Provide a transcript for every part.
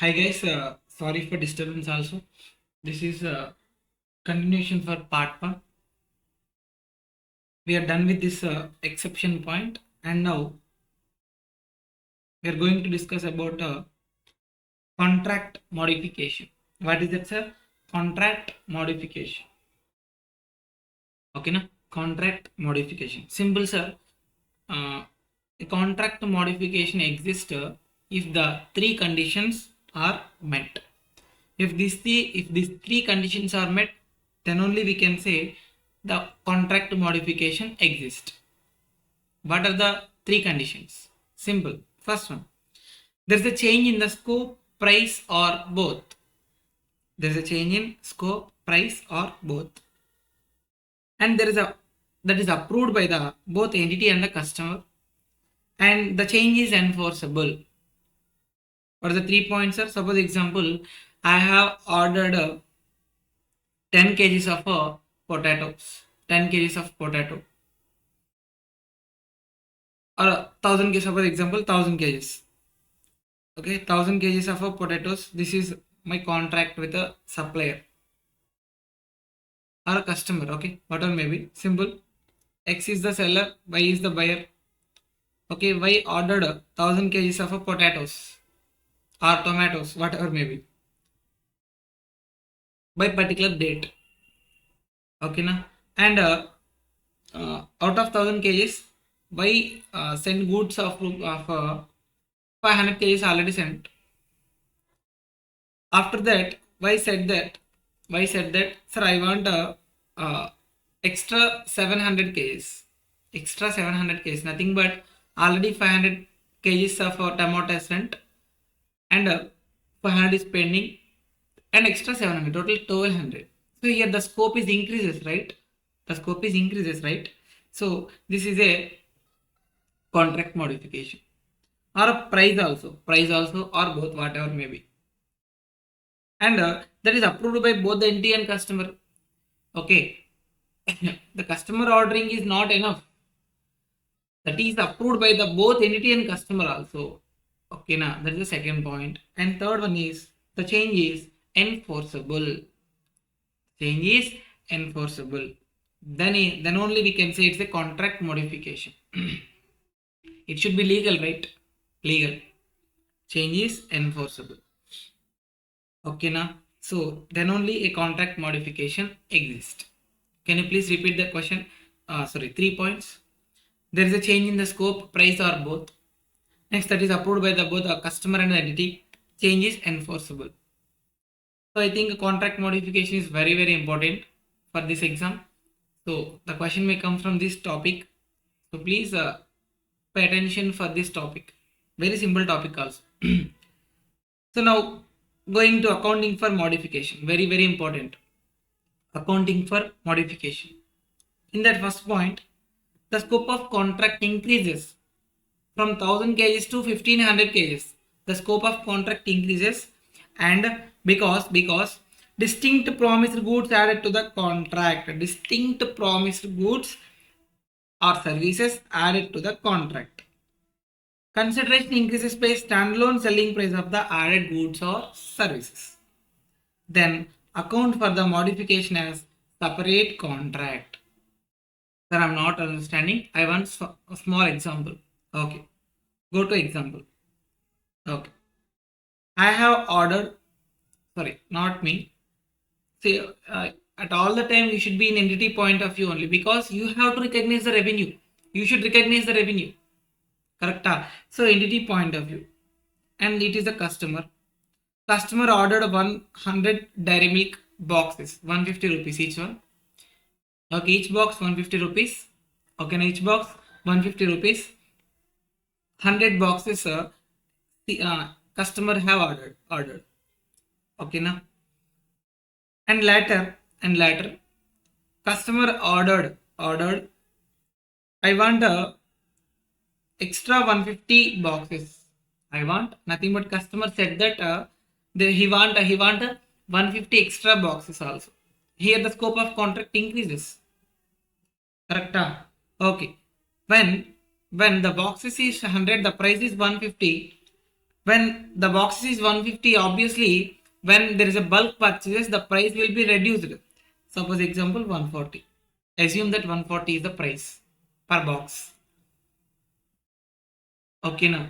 Hi guys, sorry for disturbance also. This is a continuation for part 1. We are done with this exception point and now we are going to discuss about contract modification. What is it, sir? Contract modification. Okay, na? Contract modification. Simple, sir. A contract modification exists if the three conditions are met. If these three conditions are met, then only we can say the contract modification exists. What are the three conditions? Simple. First one, there is a change in the scope, price, or both. There is a change in scope, price, or both, and there is a that is approved by the both entity and the customer, and the change is enforceable. What are the 3 points, sir? Suppose example, I have ordered 10 kgs of potatoes, 10 kgs of potato, or 1000 kgs, for example, 1000 kgs. Okay, 1000 kgs of potatoes. This is my contract with a supplier or a customer. Okay, whatever may be. Simple. X is the seller, Y is the buyer. Okay, Y ordered 1000 kgs of potatoes or tomatoes, whatever may be, by particular date. Okay, na? And out of 1000 kgs, Y send goods of 500 kgs already sent. After that, Y said that, sir, I want extra 700 kgs, extra 700 kgs, nothing but already 500 kgs of tomato sent, and 500 is pending, and extra 700, total 1200. So here the scope is increases, right? The scope is increases, right? So this is a contract modification, or a price also, or both, whatever may be, and that is approved by both the entity and customer. Okay, the customer ordering is not enough. That is approved by the both entity and customer also. Okay, now that is the second point. And third one is the change is enforceable. Change is enforceable. Then only we can say it's a contract modification. It should be legal, right? Legal. Change is enforceable. Okay, now so then only a contract modification exists. Can you please repeat the question? Sorry, 3 points. There is a change in the scope, price, or both. Next, that is approved by the both a customer and the entity. Change is enforceable. So I think contract modification is very, very important for this exam. So the question may come from this topic. So please pay attention for this topic. Very simple topic also. So now going to accounting for modification. Very, very important. Accounting for modification. In that first point, the scope of contract increases from 1000 kgs to 1500 kgs. The scope of contract increases, and because distinct promised goods added to the contract, distinct promised goods or services added to the contract. Consideration increases by standalone selling price of the added goods or services. Then account for the modification as separate contract. Sir, I'm not understanding. I want a small example. Okay. Go to example. Okay. I have ordered, sorry, not me. See, at all the time you should be in entity point of view only, because you have to recognize the revenue. You should recognize the revenue. Correct? So entity point of view. And it is the customer. Customer ordered 100 dairy milk boxes, 150 rupees each one. Okay, each box 150 rupees. Okay, now each box 150 rupees. 100 boxes customer have ordered. Okay, now and later customer ordered I want extra 150 boxes. I want nothing but customer said that he want 150 extra boxes also. Here the scope of contract increases. Correct? Okay. When the boxes is 100, the price is 150. When the box is 150, obviously when there is a bulk purchase, the price will be reduced. Suppose example 140. Assume that 140 is the price per box. Okay now.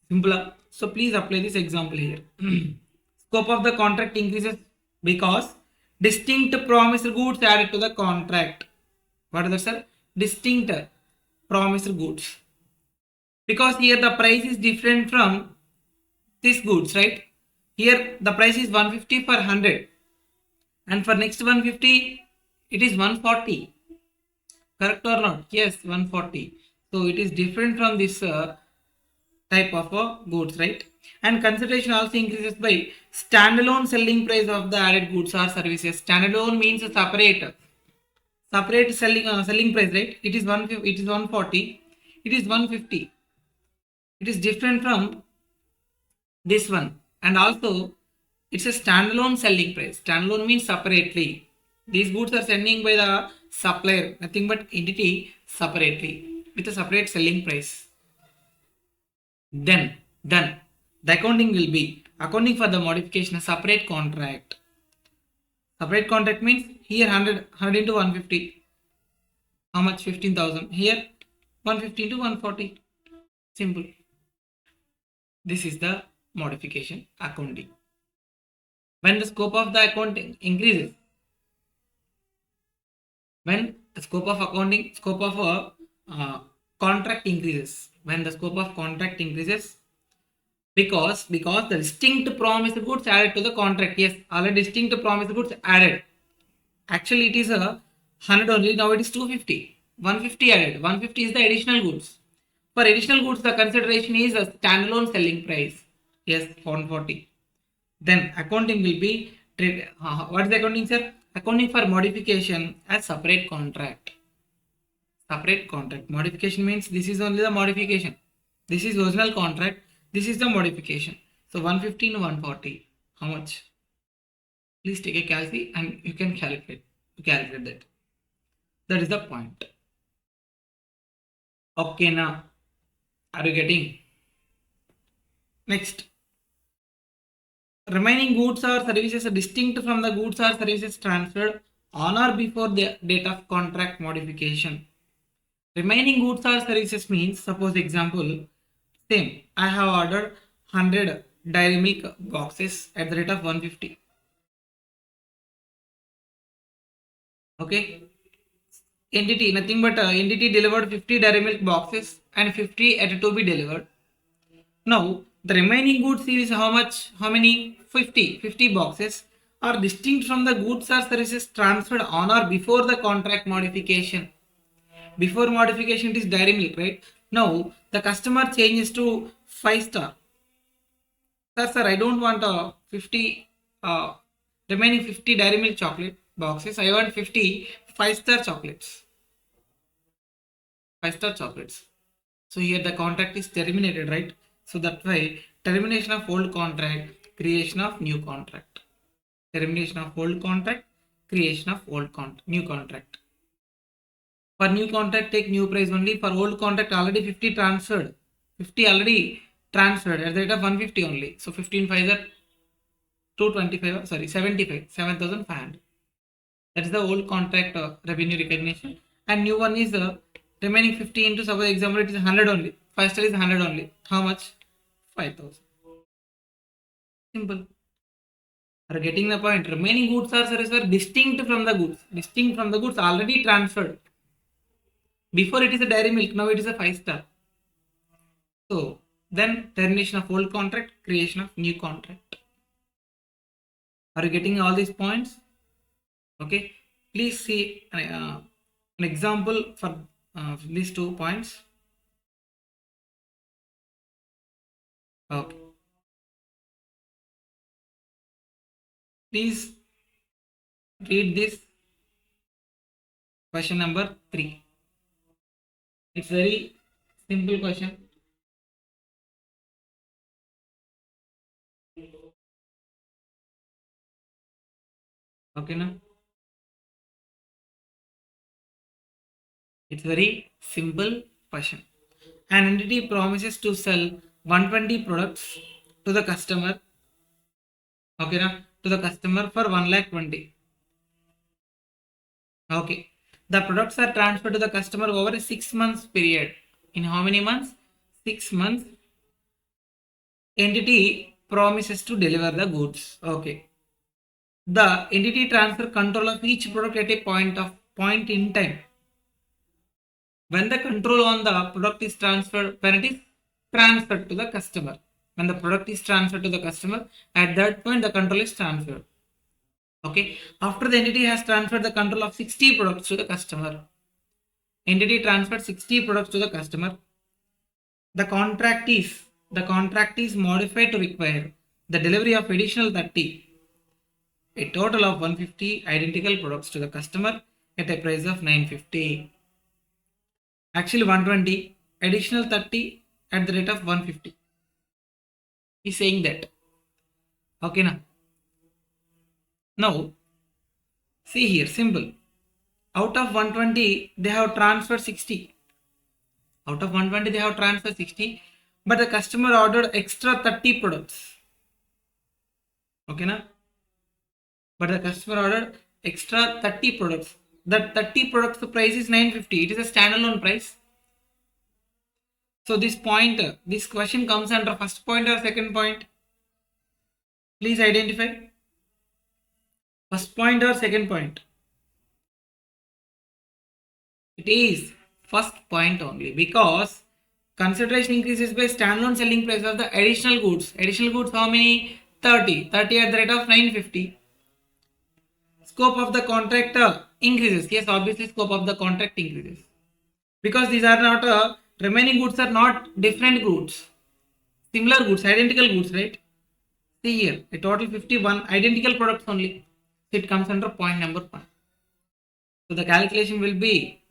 Simple. So please apply this example here. Scope of the contract increases because distinct promised goods added to the contract. What is that, sir? Distinct promised goods. Because here the price is different from these goods, right? Here the price is 150 for 100, and for next 150 it is 140. Correct or not? Yes, 140. So it is different from this type of goods, right? And consideration also increases by standalone selling price of the added goods or services. Standalone means a separate selling price, right? It is 140, it is 150. It is different from this one, and also it's a standalone selling price. Standalone means separately. These goods are selling by the supplier, nothing but entity separately with a separate selling price. Then done. The accounting will be accounting for the modification a separate contract. Separate contract means here 100 into 150. How much? 15,000. Here 150 into 140. Simple. This is the modification accounting. When the scope of the accounting increases, when the scope of accounting, scope of a contract increases, when the scope of contract increases, because the distinct promised goods added to the contract. Yes, already distinct promised goods added. Actually, it is a 100 only. Now it is 250. 150 added. 150 is the additional goods. For additional goods, the consideration is a standalone selling price. Yes, 140. Then accounting will be what is the accounting, sir? Accounting for modification as separate contract. Separate contract. Modification means this is only the modification. This is original contract. This is the modification. So 150 to 140. How much? Please take a calci and you can calculate that. That is the point. Okay, now are you getting? Next. Remaining goods or services are distinct from the goods or services transferred on or before the date of contract modification. Remaining goods or services means, suppose example, same. I have ordered 100 dairy milk boxes at the rate of 150. Okay. Entity, nothing but entity delivered 50 dairy milk boxes and 50 at to be delivered. Now, the remaining goods is how much? How many? 50 boxes are distinct from the goods or services transferred on or before the contract modification. Before modification, it is dairy milk, right? Now, the customer changes to 5-star. Sir, I don't want 50 uh, remaining 50 dairy milk chocolate boxes. I want 50 5-star chocolates. 5-star chocolates. So here the contract is terminated, right? So that's why termination of old contract, creation of new contract. Termination of old contract, creation of new contract. For new contract, take new price only. For old contract, already 50 transferred. 50 already transferred at the rate of 150 only. So 15 5 are 225, sorry, 75, 7,500. That is the old contract revenue recognition. And new one is remaining 50 into, suppose example, it is 100 only. First is 100 only. How much? 5,000. Simple. Are you getting the point? Remaining goods or services were distinct from the goods. Distinct from the goods already transferred. Before it is a dairy milk, now it is a 5-star. So then termination of old contract, creation of new contract. Are you getting all these points? Okay. Please see an example for these 2 points. Okay. Please read this question number 3. It's very simple question. Okay, now it's very simple question. An entity promises to sell 120 products to the customer. Okay, na? To the customer for 1,20,000. Okay. The products are transferred to the customer over a 6 months period. In how many months? 6 months. Entity promises to deliver the goods. Okay. The entity transfer control of each product at a point in time. When the control on the product is transferred, when it is transferred to the customer. When the product is transferred to the customer, at that point the control is transferred. Okay. After the entity has transferred the control of 60 products to the customer. Entity transferred 60 products to the customer. The contract is modified to require the delivery of additional 30, a total of 150 identical products to the customer at a price of 950. Actually 120, additional 30 at the rate of 150. He's saying that. Okay now. Now see here, simple. Out of 120 they have transferred 60. Out of 120 they have transferred 60, but the customer ordered extra 30 products. Okay na? But the customer ordered extra 30 products. That 30 products, the price is 950. It is a standalone price. So this question comes under first point or second point? Please identify. First point or second point? It is first point only, because consideration increases by standalone selling price of the additional goods. Additional goods how many? 30. 30 at the rate of 950. Scope of the contract increases. Yes, obviously scope of the contract increases. Because these are not remaining goods are not different goods. Similar goods, identical goods, right? See here, a total 51 identical products only. So it comes under point number 1. So the calculation will be,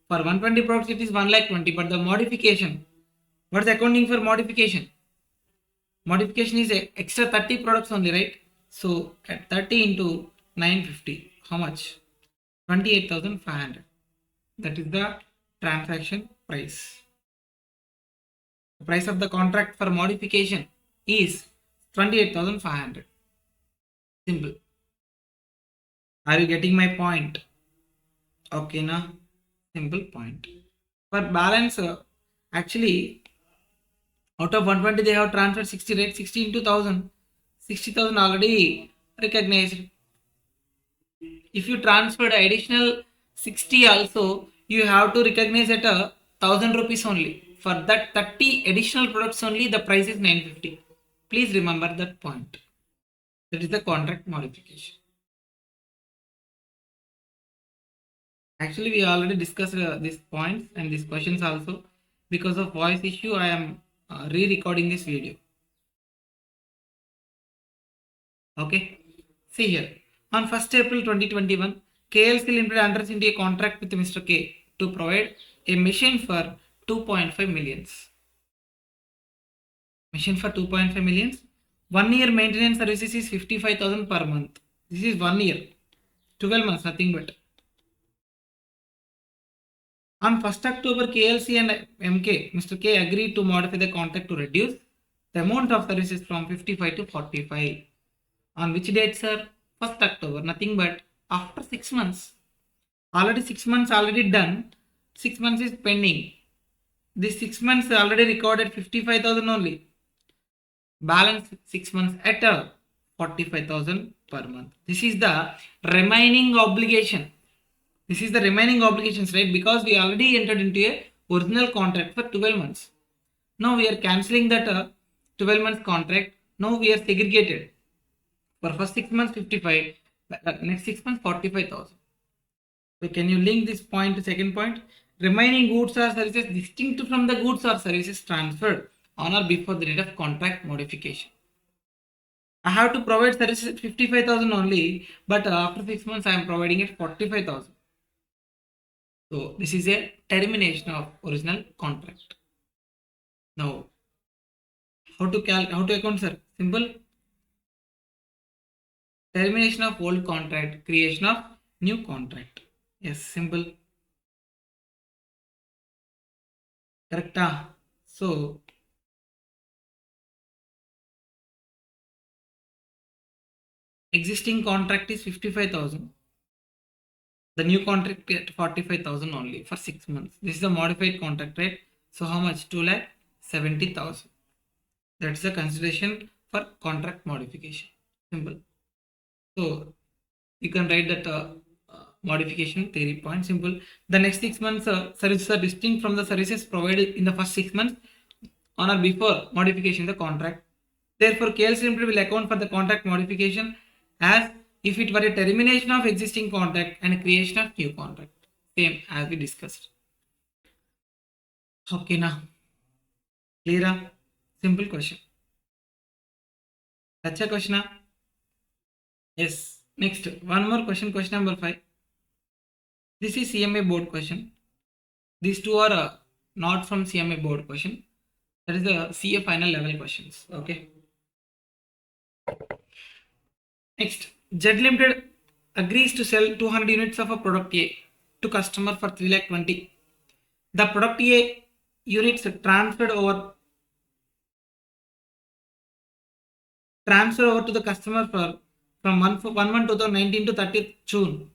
for 120 products it is 1,20,000, but the modification, what's accounting for modification? Modification is a extra 30 products only, right? So at 30 into 950, how much? 28,500. That is the transaction price. The price of the contract for modification is 28,500. Simple. Are you getting my point? Okay, na? Simple point. For balance, actually, out of 120 they have transferred 60, right? 60 into 1000. 60,000 already recognized. If you transferred additional 60 also, you have to recognize at 1,000 rupees only. For that 30 additional products only, the price is 950. Please remember that point. That is the contract modification. Actually, we already discussed these points and these questions also. Because of voice issue, I am re-recording this video. Okay. See here. On 1st April 2021, KLC Limited enters into a contract with Mr. K to provide a machine for 2.5 millions. Machine for 2.5 millions. 1 year maintenance services is 55,000 per month. This is 1 year. 12 months, nothing but. On 1st October, KLC and MK, Mr. K agreed to modify the contract to reduce the amount of services from 55 to 45. On which date, sir? 1st October, nothing but after 6 months. Already 6 months already done. 6 months is pending. This 6 months already recorded 55,000 only. Balance 6 months at 45,000 per month. This is the remaining obligation. This is the remaining obligations, right? Because we already entered into a original contract for 12 months. Now we are cancelling that 12 months contract. Now we are segregated. For first 6 months 55, next 6 months 45,000. So can you link this point to second point? Remaining goods or services distinct from the goods or services transferred on or before the date of contract modification. I have to provide services at 55,000 only, but after 6 months I am providing it 45,000. So this is a termination of original contract. Now, how to account, sir? Simple. Termination of old contract, creation of new contract. Yes, simple. Correct. So Existing contract is 55,000. The new contract at 45,000 only for 6 months. This is the modified contract, right? So how much? 2,70,000. That's the consideration for contract modification. Simple. So you can write that modification theory point. Simple. The next 6 months services are distinct from the services provided in the first 6 months on or before modification of the contract. Therefore, KLC Limited will account for the contract modification as if it were a termination of existing contract and a creation of new contract. Same as we discussed. Okay, now clear? Simple question. That's a question. Yes. Next, one more question. Question number 5. This is CMA board question. These two are not from CMA board question. That is the CA final level questions. Okay. Next, Z Limited agrees to sell 200 units of a product A to customer for 3,20,000. The product A units transferred over to the customer for from 1/1/2019 to 30th June.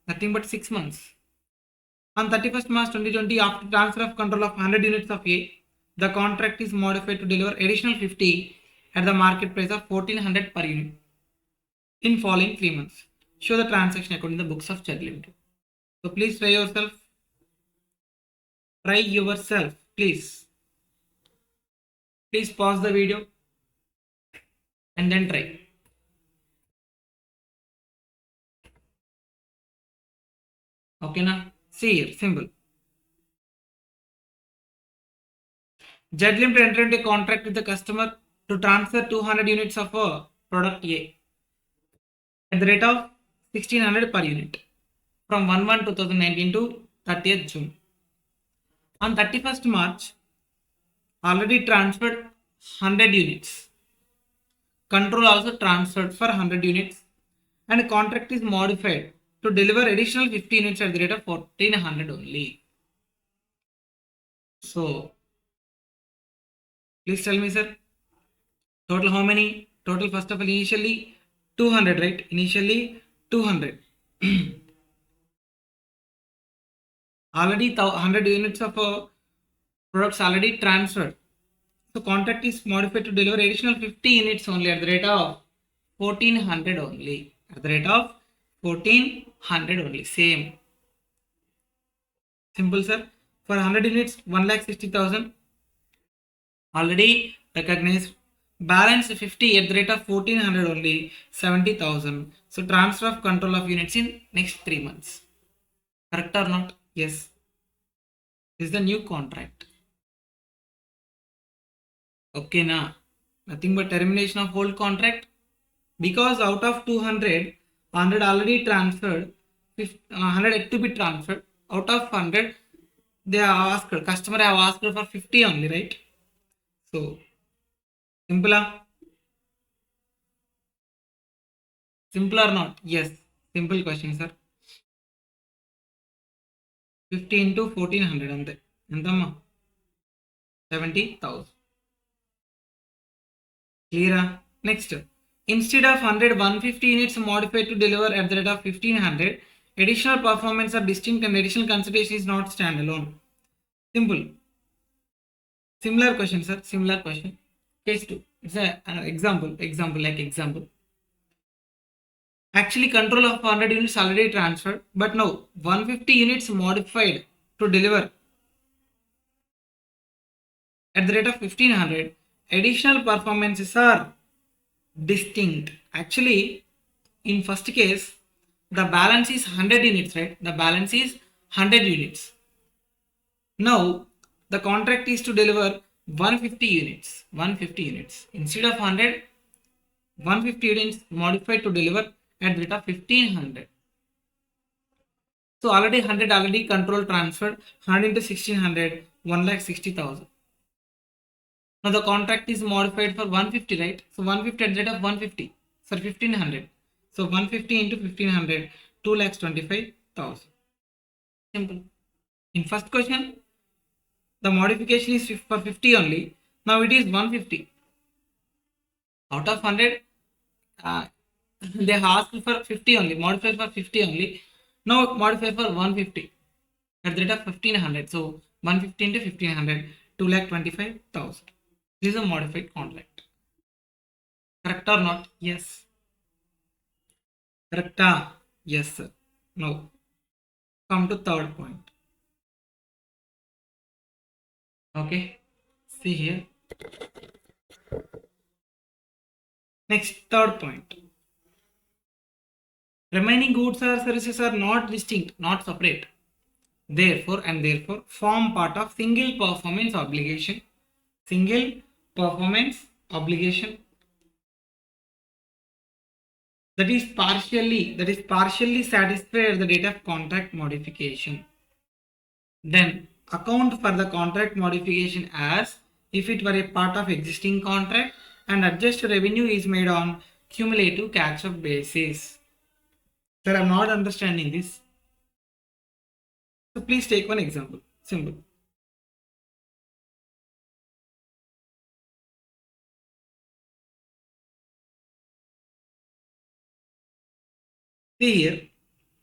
Nothing but 6 months. On 31st March 2020, after transfer of control of 100 units of A, the contract is modified to deliver additional 50 at the market price of 1,400 per unit in following 3 months. Show the transaction according to the books of Z Limited. So please try yourself. Try yourself, please. Please pause the video and then try. Okay, now see here, simple. Z Limited entered into a contract with the customer to transfer 200 units of a product A at the rate of 1,600 per unit from 1/1/2019 to 30th June. On 31st March, already transferred 100 units. Control also transferred for 100 units and contract is modified to deliver additional 50 units at the rate of 1,400 only. So, please tell me, sir, total how many? Total first of all initially 200, right? Initially 200. Already 100 units of products already transferred. So contract is modified to deliver additional 50 units only at the rate of 1,400 only. At the rate of 1,400 only. Same. Simple, sir. For 100 units, 1,60,000. Already recognized. Balance 50 at the rate of 1,400 only. 70,000. So transfer of control of units in next 3 months. Correct or not? Yes. This is the new contract. Okay, now nothing but termination of old contract, because out of 200, 100 already transferred, 100 yet to be transferred. Out of 100, they have asked, customer have asked for 50 only, right? So simple or not? Yes, simple question, sir. 50 into 1,400 ante entama 70,000. Clear? Next, instead of 100, 150 units modified to deliver at the rate of 1,500. Additional performance are distinct and additional consideration is not standalone. Simple. Similar question, sir. Similar question. Case 2. It's an example. Actually, control of 100 units already transferred, but now 150 units modified to deliver at the rate of 1,500. Additional performances are distinct. Actually, in first case, the balance is 100 units, right? The balance is 100 units. Now, the contract is to deliver 150 units. 150 units. Instead of 100, 150 units modified to deliver at the rate of 1,500. So already 100 already control transferred. 100 into 1,600, 1,60,000. Now the contract is modified for 150, right? So 150 at the rate of 150. So 1,500. So 150 into 1,500, 2,25,000. Simple. In first question, the modification is for 50 only. Now it is 150. Out of 100, They asked for 50 only, modify for 50 only. Now modify for 150 at the rate of 1500. So 150 into 1500, 2,25,000. This is a modified contract. Correct or not? Yes. Correct? Yes, sir. No. Come to third point. Okay. See here. Next, third point. Remaining goods or services are not distinct, not separate. Therefore, form part of single performance obligation. Single performance obligation that is partially satisfied at the date of contract modification. Then account for the contract modification as if it were a part of existing contract and adjust revenue is made on cumulative catch-up basis. Sir, I'm not understanding this. So please take one example. Simple. See here,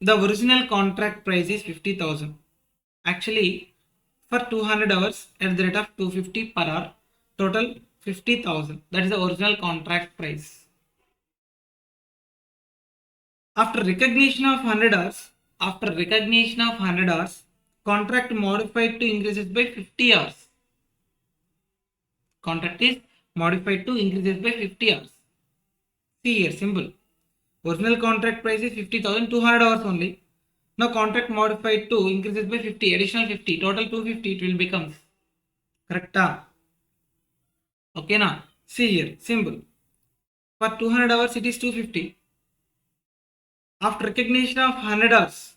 the original contract price is 50,000. Actually, for 200 hours at the rate of 250 per hour, total 50,000. That is the original contract price. After recognition of 100 hours, contract modified to increases by 50 hours. Contract is modified to increases by 50 hours. See here, simple. Original contract price is 50,000, 200 hours only. Now contract modified to increases by 50, additional 50, total 250 it will become. Correct? Okay now. See here, simple. For 200 hours it is 250. After recognition of 100 hours,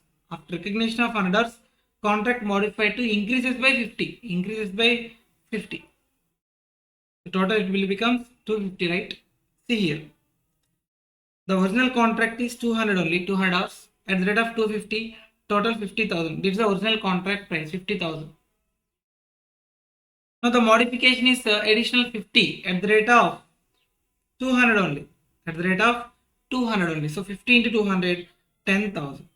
contract modified to increases by 50. Increases by 50. The total it will become 250, right? See here. The original contract is 200 only, 200 hours. At the rate of 250, total 50,000. This is the original contract price, 50,000. Now the modification is additional 50 at the rate of 200 only. At the rate of 200 only. So 50 into 200, 10,000.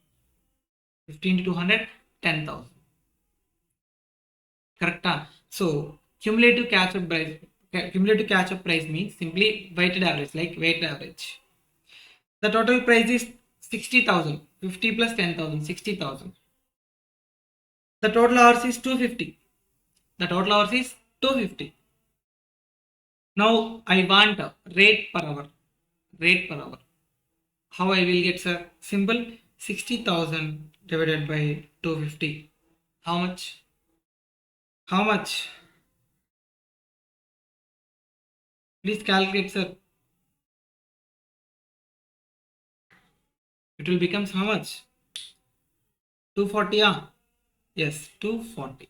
50 into 200, 10,000. Correct? So cumulative catch-up price means simply weighted average, like weighted average. The total price is 60,000. 50 plus 10,000, 60,000. The total hours is 250. Now I want rate per hour. How I will get, sir? Simple. 60,000 divided by 250. How much? Please calculate, sir. It will become how much? 240, yes, 240.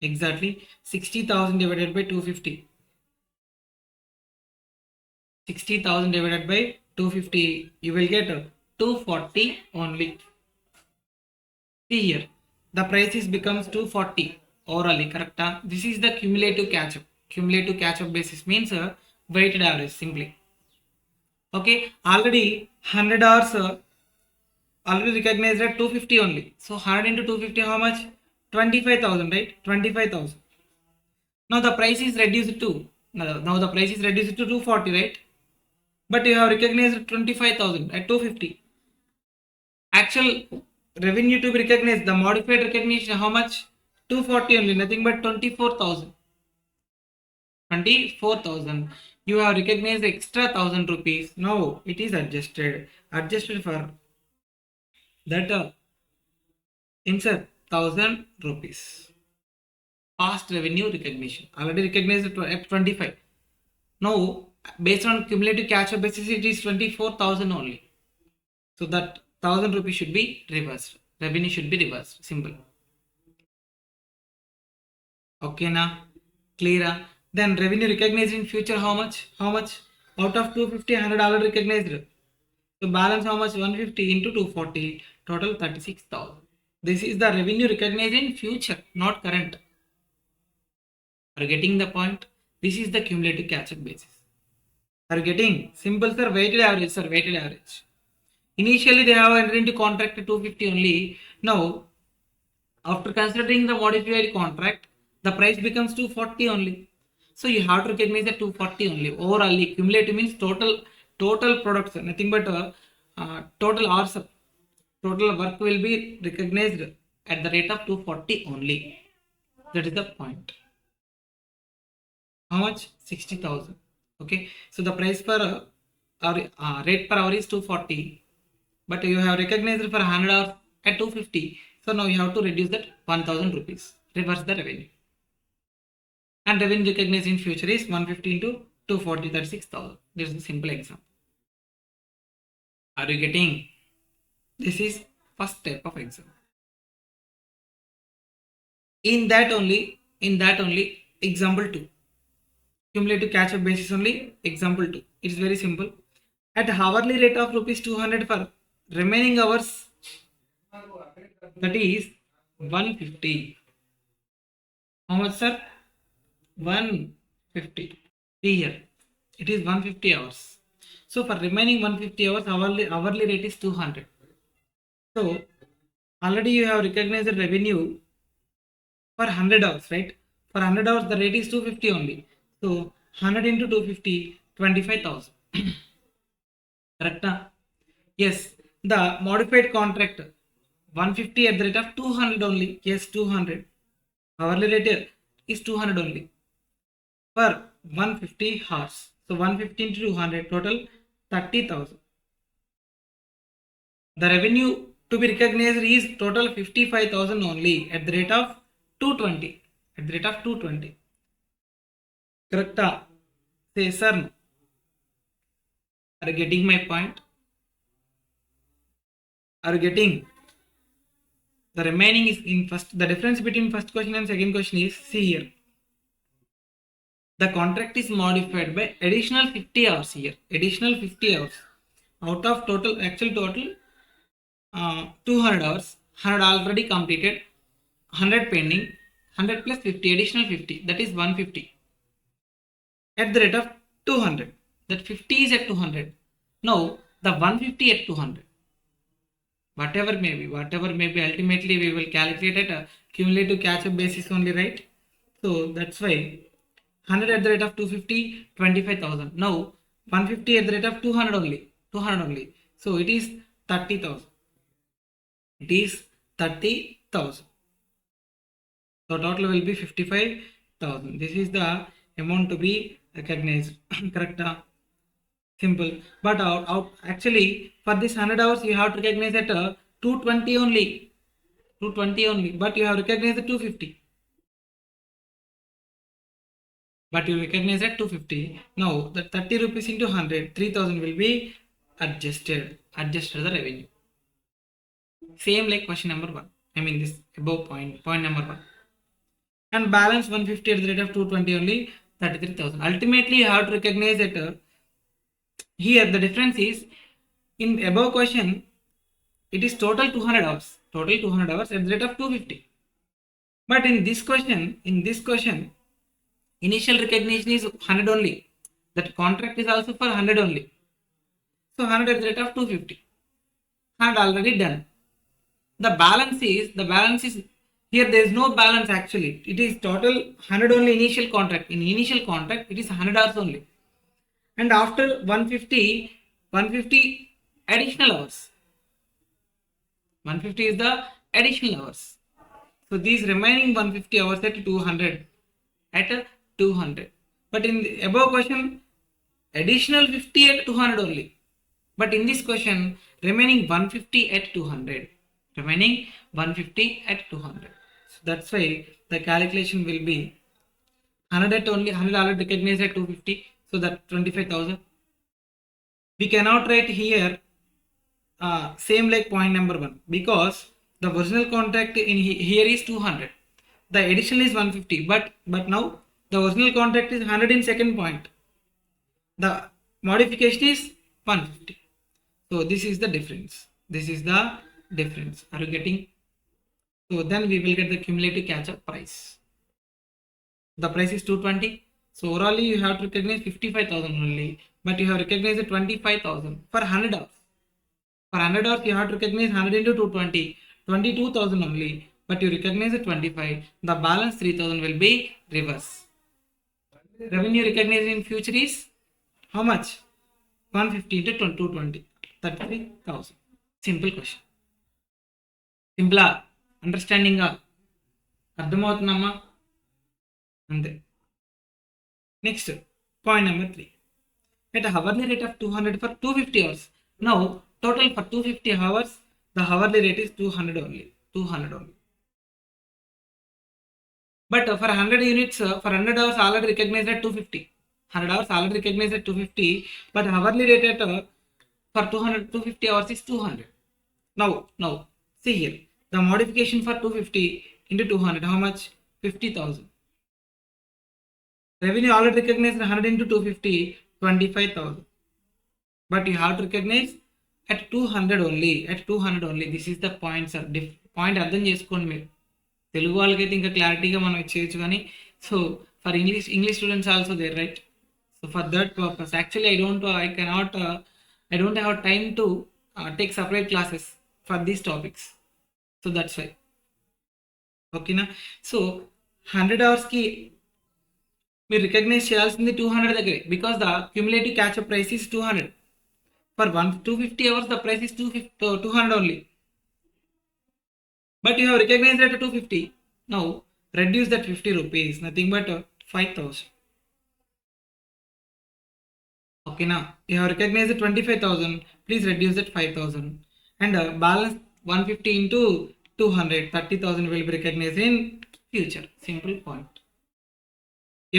Exactly. 60,000 divided by 250. 60,000 divided by 250. You will get 240 only. See here. The price is becomes 240 orally, correct? This is the cumulative catch-up. Cumulative catch-up basis means weighted average simply. Okay. Already 100 hours already recognized at 250 only. So 100 into 250 how much? 25,000, right? 25,000. Now the price is reduced to 240, right? But you have recognized 25,000 at 250. Actual revenue to be recognized, the modified recognition, how much? 240 only, nothing but 24,000. 24,000. You have recognized extra 1,000 rupees. Now it is adjusted for that insert 1,000 rupees. Past revenue recognition. Already recognized at 25. Now, based on cumulative catch-up basis, it is 24,000 only. So that 1,000 rupees should be reversed. Revenue should be reversed. Simple. Okay, now clear. Then revenue recognized in future how much? Out of 250, 100 already recognized. So balance how much? 150 into 240. Total 36,000. This is the revenue recognized in future, not current. Are you getting the point? This is the cumulative catch-up basis. Are you getting? Simple, sir. Weighted average, sir. Weighted average. Initially, they have entered into contract at 250 only. Now, after considering the modified contract, the price becomes 240 only. So you have to recognize the 240 only. Overall, cumulative means total products, nothing but total hours, total work will be recognized at the rate of 240 only. That is the point. How much? 60,000. Okay. So the price per hour, rate per hour is 240, but you have recognized for 100 hours at 250. So now you have to reduce that 1000 rupees. Reverse the revenue. And revenue recognized in future is 150 into 240, that's 6,000. This is a simple example. Are you getting? This is first type of example. In that only, example 2. Cumulative catch-up basis only, example 2. It is very simple. At hourly rate of rupees 200 for remaining hours, that is 150. How much, sir? 150. Here, it is 150 hours. So for remaining 150 hours, hourly rate is 200. So already you have recognized the revenue for 100 hours, right? For 100 hours, the rate is 250 only. So 100 into 250, 25,000. Correct? Yes. The modified contract 150 at the rate of 200 only. Yes, 200. Hourly rate is 200 only for 150 hours. So 150 into 200, total 30,000. The revenue to be recognized is total 55,000 only at the rate of 220. At the rate of 220. Correct? Say, sir. Are you getting my point? Are you getting? The remaining is in first. The difference between first question and second question is, see here. The contract is modified by additional 50 hours here. Additional 50 hours. Out of total, actual total 200 hours. 100 already completed. 100 pending. 100 plus 50. Additional 50. That is 150. At the rate of 200. That 50 is at 200. Now, the 150 at 200. Whatever may be, ultimately we will calculate at a cumulative catch-up basis only, right? So that's why 100 at the rate of 250, 25,000. Now 150 at the rate of 200 only, 200 only. So it is 30,000. It is 30,000. So total will be 55,000. This is the amount to be recognized. Correct? Simple. But actually for this 100 hours you have to recognize at 220 only. 220 only. But you have recognized the 250. But you recognize at 250. Now the 30 rupees into 100, 3000 will be adjusted the revenue. Same like question number 1. I mean this above point number 1. And balance 150 at the rate of 220 only, 33,000. Ultimately you have to recognize that here the difference is, in above question it is total 200 hours. Total 200 hours at the rate of 250. But in this question, initial recognition is 100 only. That contract is also for 100 only. So 100 at the rate of 250. 100 already done. The balance is here, there is no balance actually. It is total 100 only initial contract. In initial contract, it is 100 hours only. And after 150 additional hours. 150 is the additional hours. So these remaining 150 hours at 200. At 200. But in the above question, additional 50 at 200 only. But in this question, remaining 150 at 200. Remaining 150 at 200. So that's why the calculation will be 100 at only, 100 already recognized at 250. So that 25,000. We cannot write here same like point number 1, because the original contract in here is 200. The additional is 150. But now the original contract is 100 in second point. The modification is 150. So this is the difference. Are you getting? So then we will get the cumulative catch-up price. The price is 220. So overall you have to recognize 55,000 only. But you have recognized 25,000 for 100 hours. For 100 hours, you have to recognize 100 into 220, 22,000 only. But you recognize 25. The balance 3,000 will be reverse. Revenue recognized in future is how much? 150 into 220, 33,000. Simple question. Simple. Understanding. అర్థమవుతుందమ్మా అంతే. Next, point number 3. At a hourly rate of 200 for 250 hours. Now, total for 250 hours, the hourly rate is 200 only. 200 only. But for 100 units, for 100 hours already recognized at 250. 100 hours already recognized at 250. But hourly rate at for 250 hours is 200. Now, see here. The modification for 250 into 200, how much? 50,000. Revenue already recognized 100 into 250, 25,000. But you have to recognize at 200 only. At 200 only. This is the point, sir. Point అర్థం చేసుకోండి మీరు. తెలుగు వాళ్ళకైతే ఇంకా క్లారిటీగా మనం చేయొచ్చు కానీ so for English students also there right. So for that purpose actually I don't have time to take separate classes for these topics. So that's why. ఓకేనా. సో 100 అవర్స్కి మీరు రికగ్నైజ్ చేయాల్సింది 200 దగ్గరే because the cumulative catch up price is 200. For 250 hours the price is 200 only. But you have recognized at 250. Now reduce that 50 rupees, nothing but 5,000. Okay, now you have recognized the 25,000. Please reduce that 5,000 and balance 150 into 200, 30,000 will be recognized in future. Simple point.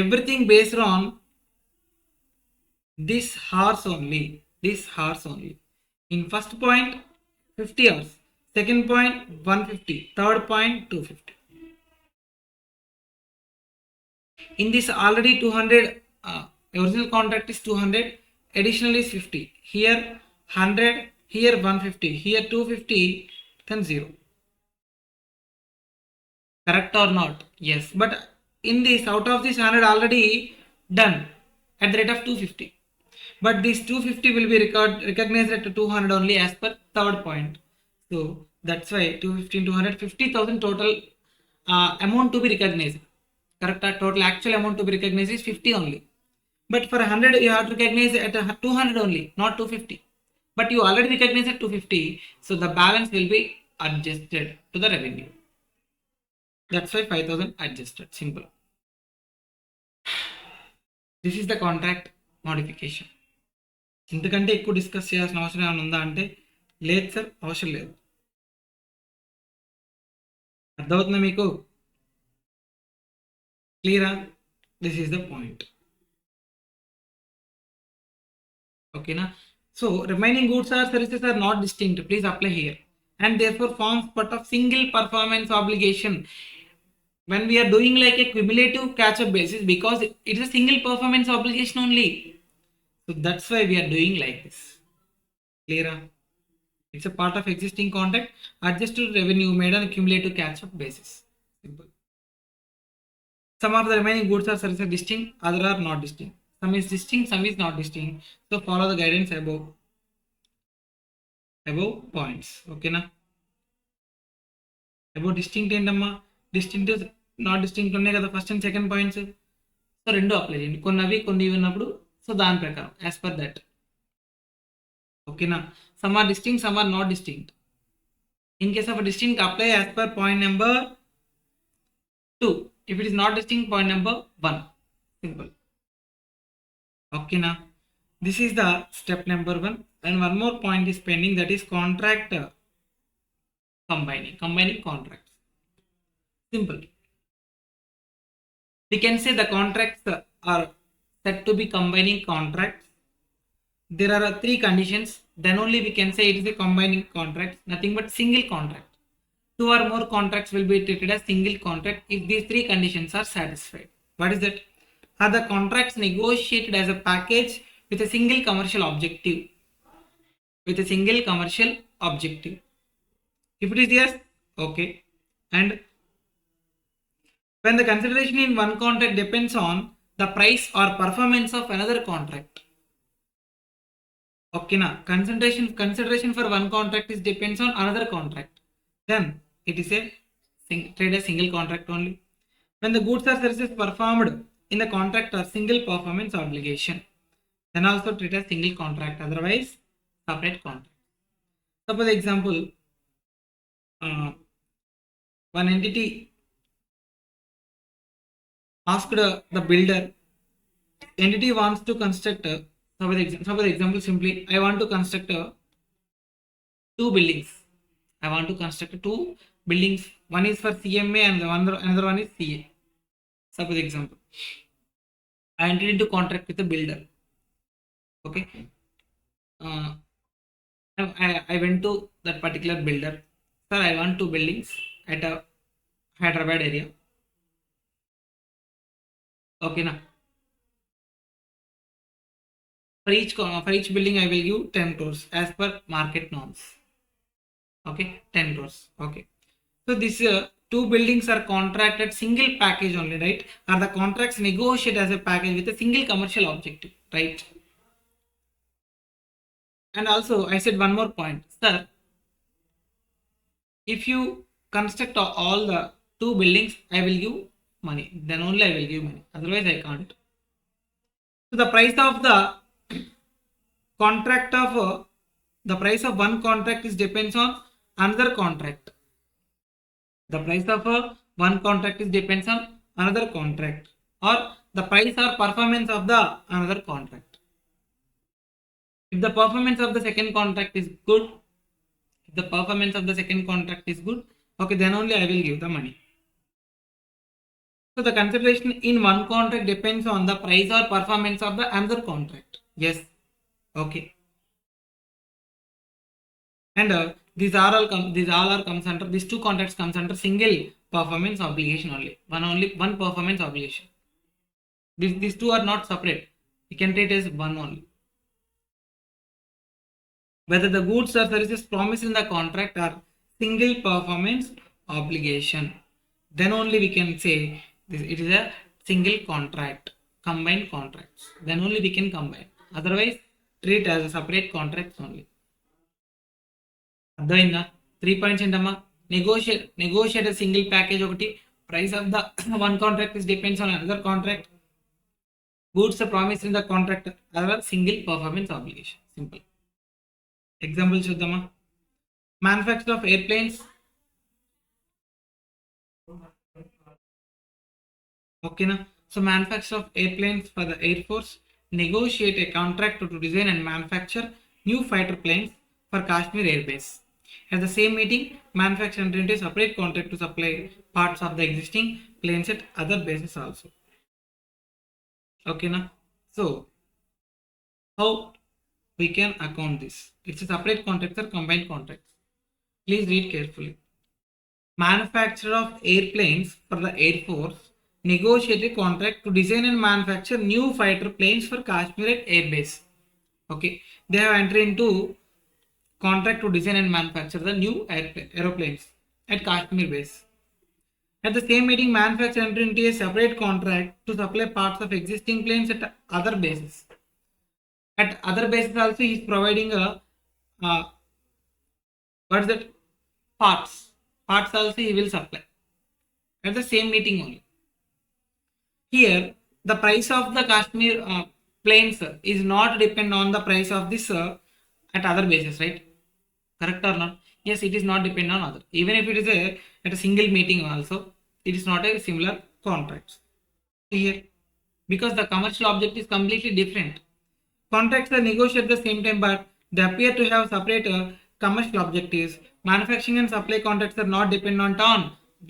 Everything based on this horse only. In first point 50 hours, second point 150, third point 250. In this already 200, original contract is 200, additional is 50. Here 100, here 150, here 250, then 0. Correct or not? Yes. But in this, out of this 100 already done at the rate of 250. But this 250 will be recognized at 200 only as per third point. So that's why 250 into 100, 50,000 total amount to be recognized. Correct? Total actual amount to be recognized is 50 only. But for 100 you have to recognize at 200 only, not 250. But you already recognize at 250, so the balance will be adjusted to the revenue. That's why 5,000 adjusted. Simple. This is the contract modification. ఇంతకంటే ఎక్కువ discuss చేయాల్సిన అవసరం ఏమైనా ఉందా అంటే లేదు sir, అవసరం లేదు. అర్థమవుతుందా మీకు? క్లియరా? This is the point. ఓకేనా. So remaining goods or services are not distinct. Please apply here and therefore forms part of single performance obligation when we are doing like a cumulative catch-up basis, because it is a single performance obligation only. So that's why we are doing like this. Clear? It's a part of existing contract adjusted revenue made on a cumulative catch-up basis. Simple. Some of the remaining goods or services distinct, other are not distinct. Some is distinct, some is not distinct. So follow the guidance above points. Okay na? About distinct ఏంటమ్మా, distinct not distinct ఉన్నాయి కదా first and second points. సో రెండు apply చేయండి, కొన్ని అవి కొన్ని ఇవి ఉన్నప్పుడు. సో దాని ప్రకారం యాజ్ పర్ దట్. ఓకేనా. Some are distinct, some are not distinct. In case of distinct apply as per point number 2. If it is not distinct point number 1. Simple. ఓకేనా. This is the step number 1, and one more point is pending, that is contract combining contracts. Simple. We can say the contracts are said to be combining contracts. There are 3 conditions, then only we can say it is a combining contract, nothing but single contract. 2 or more contracts will be treated as single contract if these 3 conditions are satisfied. What is that? Are the contracts negotiated as a package with a single commercial objective? If it is yes, okay. And when the consideration in one contract depends on the price or performance of another contract. Okay, now consideration for one contract is depends on another contract. Then it is a trade a single contract only. When the goods or services performed in the contract are single performance obligation, then also treat as single contract. Otherwise, separate contract. Suppose example, one entity asked the builder, entity wants to construct suppose example simply, I want to construct two buildings. I want to construct two buildings. One is for CMA and another one is CA. Suppose example, I entered into contract with the builder. Okay. Uh, I went to that particular builder. Sir, I want two buildings at a Hyderabad area. Okay, now for each building I will give 10 crores as per market norms. Okay, 10 crores. Okay. So these two buildings are contracted single package only, right? Are the contracts negotiated as a package with a single commercial objective, right? And also I said one more point, sir. If you construct all the two buildings, I will give money. Then only I will give money. Otherwise, I can't. So the price of one contract is depends on another contract. The price of one contract is depends on another contract, or the price or performance of the another contract. If the performance of the second contract is good, okay, then only I will give the money. So the consideration in one contract depends on the price or performance of the another contract. Yes. Okay. And these all comes under, these two contracts comes under single performance obligation only. One performance obligation. These two are not separate. You can treat as one only. Whether the goods or services promised in the contract are single performance obligation, then only we can say this, it is a single contract, combined contracts. Then only we can combine. Otherwise, treat as a separate contracts only. అర్థమైందా 3 points ఏంటమ్మా negotiate single package ఒకటి price of the one contract is depends on another contract goods promise in the contract other single performance obligation simple example చూద్దామా manufacture of airplanes ఓకేనా so manufacture of airplanes for the air force negotiate a contract to design and manufacture new fighter planes for Kashmir Air Base. At the same meeting, manufacturer entered into a separate contract to supply parts of the existing planes at other bases also. Okay, now so how we can account this? It's a separate contract or combined contracts. Please read carefully. Manufacturer of airplanes for the Air Force negotiated contract to design and manufacture new fighter planes for Kashmir Air Base. Okay, they have entered into contract to design and manufacture the new aeroplanes at Kashmir base. At the same meeting, manufacturer entered into a separate contract to supply parts of existing planes at other bases. At other bases also, he is providing what's that? Parts also he will supply at the same meeting only. Here, the price of the Kashmir planes is not depend on the price of this at other bases, right? Correct or not? Yes, it is not depend on other. Even if it is at a single meeting also, it is not a similar contract. Here, because the commercial object is completely different. Contracts are negotiated at the same time, but they appear to have separate commercial objectives. Manufacturing and supply contracts are not dependent on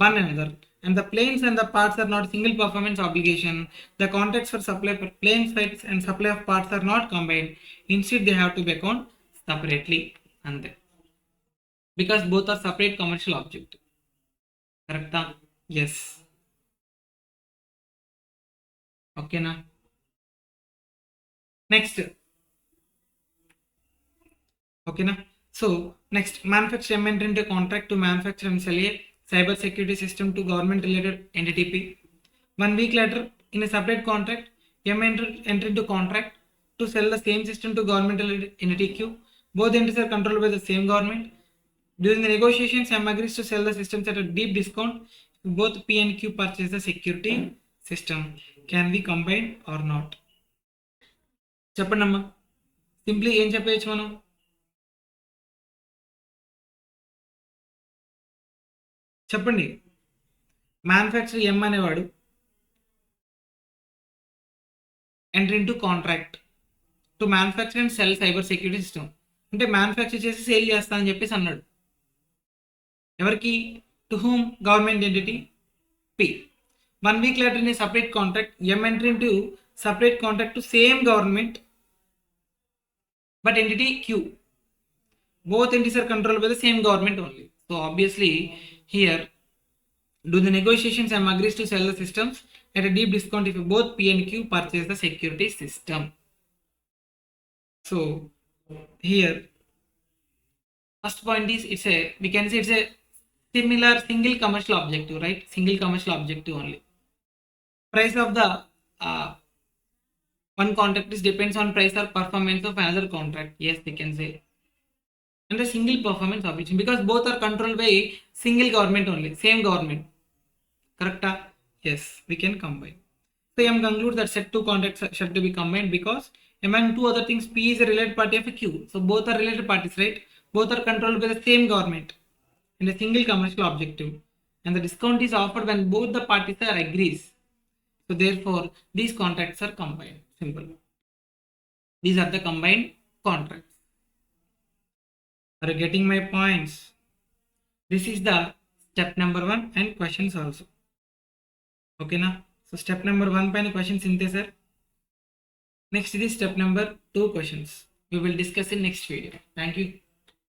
one another, and the planes and the parts are not single performance obligation. The contracts for supply for planes, fights, and supply of parts are not combined. Instead, they have to be accounted separately, and then because both are separate commercial object. Correct? Yes. Okay, now next. Okay, now so next, manufacturer entered into a contract to manufacture and sell a cyber security system to government related entity P. 1 week later, in a separate contract, M entered into contract to sell the same system to governmental entity Q. Both entities are controlled by the same government. During the negotiations, M agrees to sell the systems at a deep discount. Both P and Q purchase the security system. Can we combine or not? చెప్పండి అమ్మా, simply ఏం చెప్పేయచ్చు మనం? చెప్పండి. Manufacture ఎం అనేవాడు enter into contract to manufacture and cell cyber security system. అంటే manufacture చేసి sale చేస్తా అని చెప్పేసి అన్నాడు. ఎవరికి? To whom? Government entity P. 1 week later in a separate contract, M enter into separate contract to same government but entity Q. Both entities are controlled by the same government only. So obviously here, do the negotiations M agrees to sell the systems at a deep discount if both P and Q purchase the security system. So here, first point is we can say it's a similar single commercial objective, right? Single commercial objective only. Price of the one contract is depends on price or performance of another contract. Yes, we can say. And the single performance obligation, because both are controlled by single government only, same government. Correct? Yes, we can combine. So M concludes that set two contracts should to be combined because among two other things, P is a related party of a Q. So both are related parties, right? Both are controlled by the same government and a single commercial objective. And the discount is offered when both the parties are agrees. So therefore, these contracts are combined. Simple. These are the combined contracts. Are you getting my points? This is the step number 1 and questions also. Okay na? So step number 1 paina questions inte sir. Next is step number 2 questions. We will discuss in next video. Thank you.